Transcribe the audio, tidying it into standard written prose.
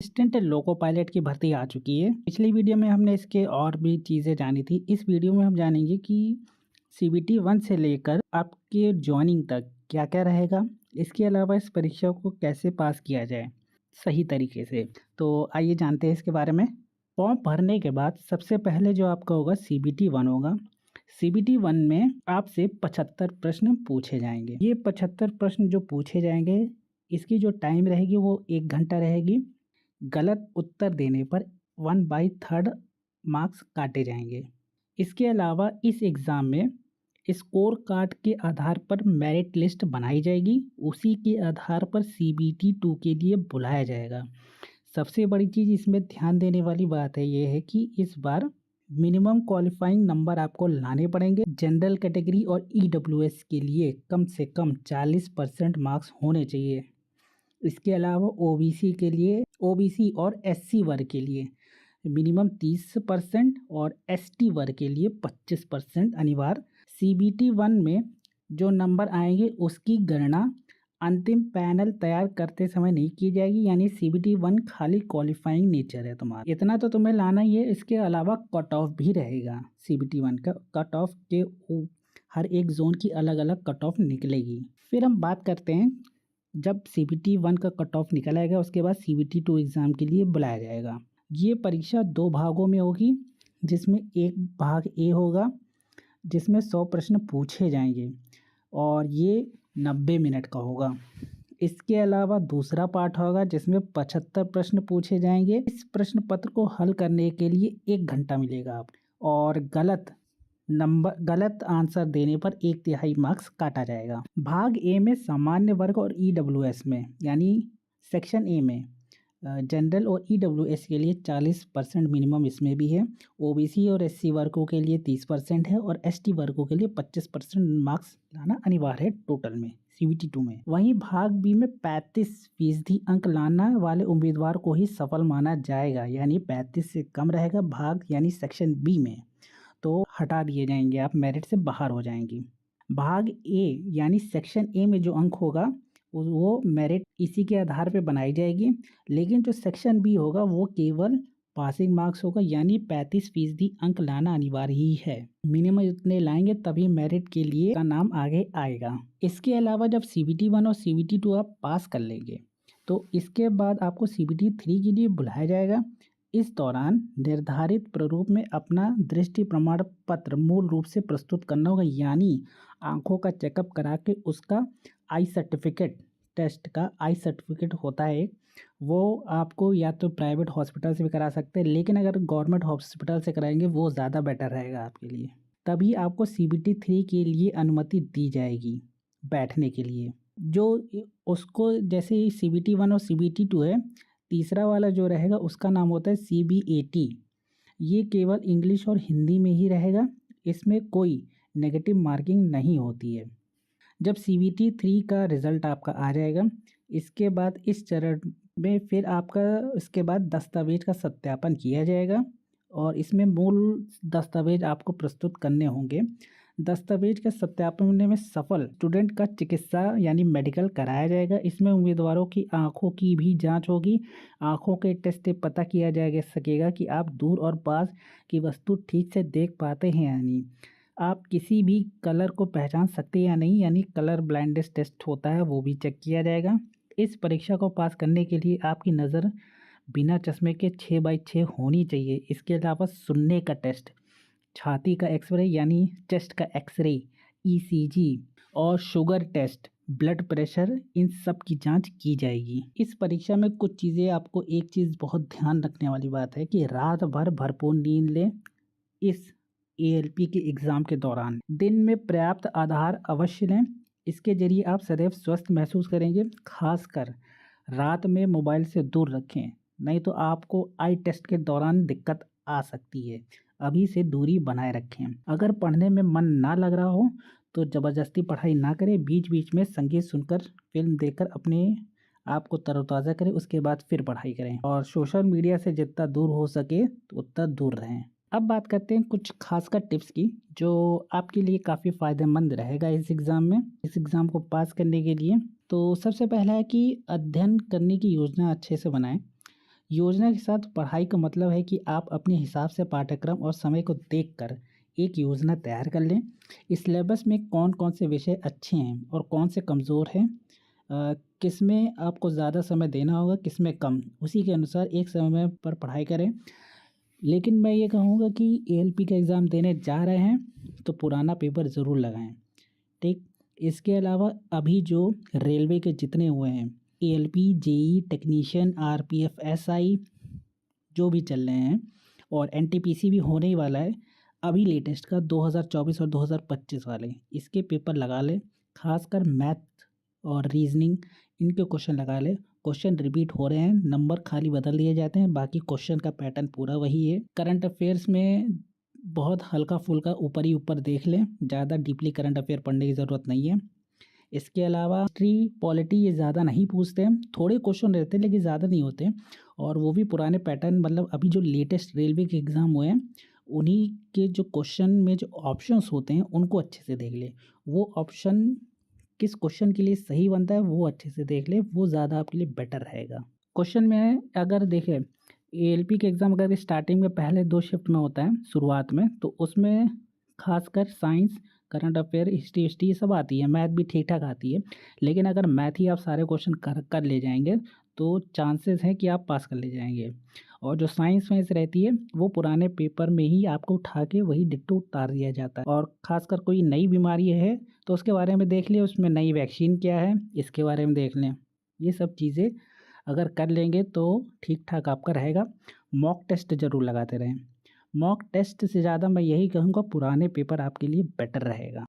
Assistant loco pilot की भर्ती आ चुकी है। पिछली वीडियो में हमने इसके और भी चीज़ें जानी थी। इस वीडियो में हम जानेंगे कि सीबीटी 1 से लेकर आपके जॉइनिंग तक क्या-क्या रहेगा। इसके अलावा इस परीक्षा को कैसे पास किया जाए सही तरीके से। तो आइए जानते हैं इसके बारे में। फॉर्म भरने के बाद सबसे पहले जो आपका होगा सीबीटी 1 होगा। सीबीटी 1 में आपसे 75 प्रश्न पूछे जाएंगे। ये 75 प्रश्न जो पूछे जाएंगे, इसकी जो टाइम रहेगी वो 1 घंटा रहेगी। गलत उत्तर देने पर 1/3 मार्क्स काटे जाएंगे। इसके अलावा इस एग्ज़ाम में स्कोर कार्ड के आधार पर मेरिट लिस्ट बनाई जाएगी। उसी के आधार पर सीबीटी 2 के लिए बुलाया जाएगा। सबसे बड़ी चीज़ इसमें ध्यान देने वाली बात है ये है कि इस बार मिनिमम क्वालिफाइंग नंबर आपको लाने पड़ेंगे। जनरल कैटेगरी और ईडब्ल्यूएस के लिए कम से कम 40% मार्क्स होने चाहिए। इसके अलावा ओबीसी और एससी वर्ग के लिए मिनिमम 30% और एसटी वर्ग के लिए 25% अनिवार्य। सीबीटी 1 में जो नंबर आएंगे उसकी गणना अंतिम पैनल तैयार करते समय नहीं की जाएगी, यानी सीबीटी 1 खाली क्वालिफाइंग नेचर है तुम्हारा। इतना तो तुम्हें लाना ही है। इसके अलावा कट ऑफ भी रहेगा। सीबीटी 1 का कट ऑफ के हर एक जोन की अलग अलग कट ऑफ निकलेगी। फिर हम बात करते हैं, जब सीबीटी 1 का कट ऑफ निकल आएगा उसके बाद सीबीटी 2 एग्ज़ाम के लिए बुलाया जाएगा। ये परीक्षा 2 भागों में होगी, जिसमें एक भाग ए होगा जिसमें 100 प्रश्न पूछे जाएंगे और ये 90 मिनट का होगा। इसके अलावा दूसरा पार्ट होगा जिसमें 75 प्रश्न पूछे जाएंगे। इस प्रश्न पत्र को हल करने के लिए 1 घंटा मिलेगा आप, और गलत आंसर देने पर 1/3 मार्क्स काटा जाएगा। भाग ए में सामान्य वर्ग और ईडब्ल्यूएस में, यानी सेक्शन ए में जनरल और ईडब्ल्यूएस के लिए 40% मिनिमम इसमें भी है। ओबीसी और एससी वर्गों के लिए 30% है और एसटी वर्गों के लिए 25% मार्क्स लाना अनिवार्य है टोटल में सीबीटी 2 में। वहीं भाग बी में 35% अंक लाना वाले उम्मीदवार को ही सफल माना जाएगा, यानी 35 से कम रहेगा भाग यानी सेक्शन बी में तो हटा दिए जाएंगे, आप मेरिट से बाहर हो जाएंगी। भाग ए यानी सेक्शन ए में जो अंक होगा वो मेरिट इसी के आधार पे बनाई जाएगी, लेकिन जो सेक्शन बी होगा वो केवल पासिंग मार्क्स होगा, यानी 35% अंक लाना अनिवार्य ही है। मिनिमम इतने लाएंगे तभी मेरिट के लिए का नाम आगे आएगा। इसके अलावा जब सीबीटी 1 और सीबीटी 2 आप पास कर लेंगे तो इसके बाद आपको सीबीटी 3 के लिए बुलाया जाएगा। इस दौरान निर्धारित प्रारूप में अपना दृष्टि प्रमाण पत्र मूल रूप से प्रस्तुत करना होगा, यानी आंखों का चेकअप करा के उसका आई सर्टिफिकेट, टेस्ट का आई सर्टिफिकेट होता है, वो आपको या तो प्राइवेट हॉस्पिटल से भी करा सकते हैं, लेकिन अगर गवर्नमेंट हॉस्पिटल से कराएंगे वो ज़्यादा बेटर रहेगा आपके लिए। तभी आपको सीबीटी 3 के लिए अनुमति दी जाएगी बैठने के लिए। जो उसको जैसे सीबीटी 1 और सीबीटी 2 है, तीसरा वाला जो रहेगा उसका नाम होता है सीबीएटी। ये केवल इंग्लिश और हिंदी में ही रहेगा, इसमें कोई नेगेटिव मार्किंग नहीं होती है। जब सीबीटी 3 का रिज़ल्ट आपका आ जाएगा, इसके बाद इस चरण में फिर आपका इसके बाद दस्तावेज का सत्यापन किया जाएगा और इसमें मूल दस्तावेज आपको प्रस्तुत करने होंगे। दस्तावेज के सत्यापन में सफल स्टूडेंट का चिकित्सा यानी मेडिकल कराया जाएगा। इसमें उम्मीदवारों की आंखों की भी जांच होगी। आंखों के टेस्ट से पता किया जाएगा सकेगा कि आप दूर और पास की वस्तु ठीक से देख पाते हैं या नहीं, आप किसी भी कलर को पहचान सकते हैं या नहीं, यानी कलर ब्लाइंडनेस टेस्ट होता है वो भी चेक किया जाएगा। इस परीक्षा को पास करने के लिए आपकी नज़र बिना चश्मे के 6/6 होनी चाहिए। इसके अलावा सुनने का टेस्ट, छाती का एक्सरे यानी चेस्ट का एक्सरे, ईसीजी और शुगर टेस्ट, ब्लड प्रेशर, इन सब की जांच की जाएगी। इस परीक्षा में कुछ चीज़ें आपको, एक चीज़ बहुत ध्यान रखने वाली बात है कि रात भर भरपूर नींद लें। इस एएलपी के एग्ज़ाम के दौरान दिन में पर्याप्त आहार अवश्य लें। इसके जरिए आप सदैव स्वस्थ महसूस करेंगे। खासकर रात में मोबाइल से दूर रखें, नहीं तो आपको आई टेस्ट के दौरान दिक्कत आ सकती है। अभी से दूरी बनाए रखें। अगर पढ़ने में मन ना लग रहा हो तो ज़बरदस्ती पढ़ाई ना करें। बीच बीच में संगीत सुनकर, फिल्म देखकर अपने आप को तरोताज़ा करें, उसके बाद फिर पढ़ाई करें। और सोशल मीडिया से जितना दूर हो सके तो उतना दूर रहें। अब बात करते हैं कुछ खासकर टिप्स की जो आपके लिए काफ़ी फ़ायदेमंद रहेगा इस एग्ज़ाम में, इस एग्ज़ाम को पास करने के लिए। तो सबसे पहला है कि अध्ययन करने की योजना अच्छे से बनाएं। योजना के साथ पढ़ाई का मतलब है कि आप अपने हिसाब से पाठ्यक्रम और समय को देखकर एक योजना तैयार कर लें। इस सिलेबस में कौन-कौन से विषय अच्छे हैं और कौन से कमज़ोर हैं, किसमें आपको ज़्यादा समय देना होगा, किसमें कम, उसी के अनुसार एक समय पर पढ़ाई करें। लेकिन मैं ये कहूँगा कि एएलपी का एग्ज़ाम देने जा रहे हैं तो पुराना पेपर ज़रूर लगाएँ, ठीक। इसके अलावा अभी जो रेलवे के जितने हुए हैं, ALP, JEE, technician, RPF, SI जो भी चल रहे हैं, और एनटीपीसी भी होने ही वाला है अभी लेटेस्ट का 2024 और 2025 वाले, इसके पेपर लगा लें। खासकर मैथ और रीजनिंग, इनके क्वेश्चन लगा लें। क्वेश्चन रिपीट हो रहे हैं, नंबर खाली बदल दिए जाते हैं, बाकी क्वेश्चन का पैटर्न पूरा वही है। करंट अफेयर्स में बहुत हल्का फुल्का ऊपर ही ऊपर देख लें, ज़्यादा डीपली करंट अफेयर पढ़ने की ज़रूरत नहीं है। इसके अलावा हिस्ट्री, पॉलिटी ये ज़्यादा नहीं पूछते हैं, थोड़े क्वेश्चन रहते हैं लेकिन ज़्यादा नहीं होते, और वो भी पुराने पैटर्न, मतलब अभी जो लेटेस्ट रेलवे के एग्ज़ाम हुए हैं उन्हीं के जो क्वेश्चन में जो ऑप्शंस होते हैं उनको अच्छे से देख लें। वो ऑप्शन किस क्वेश्चन के लिए सही बनता है वो अच्छे से देख लें, वो ज़्यादा आपके लिए बेटर रहेगा। क्वेश्चन में अगर देखें, एएलपी के एग्ज़ाम अगर स्टार्टिंग में पहले 2 शिफ्ट में होता है शुरुआत में, तो उसमें खासकर साइंस, करंट अफेयर, हिस्ट्री ये सब आती है, मैथ भी ठीक ठाक आती है। लेकिन अगर मैथ ही आप सारे क्वेश्चन कर ले जाएंगे तो चांसेस हैं कि आप पास कर ले जाएंगे। और जो साइंस वाइंस रहती है वो पुराने पेपर में ही आपको उठा के वही डिट्टो उतार दिया जाता है। और ख़ासकर कोई नई बीमारी है तो उसके बारे में देख लें, उसमें नई वैक्सीन क्या है इसके बारे में देख लें। ये सब चीज़ें अगर कर लेंगे तो ठीक ठाक आपका रहेगा। मॉक टेस्ट ज़रूर लगाते रहें। मॉक टेस्ट से ज़्यादा मैं यही कहूँगा पुराने पेपर आपके लिए बेटर रहेगा।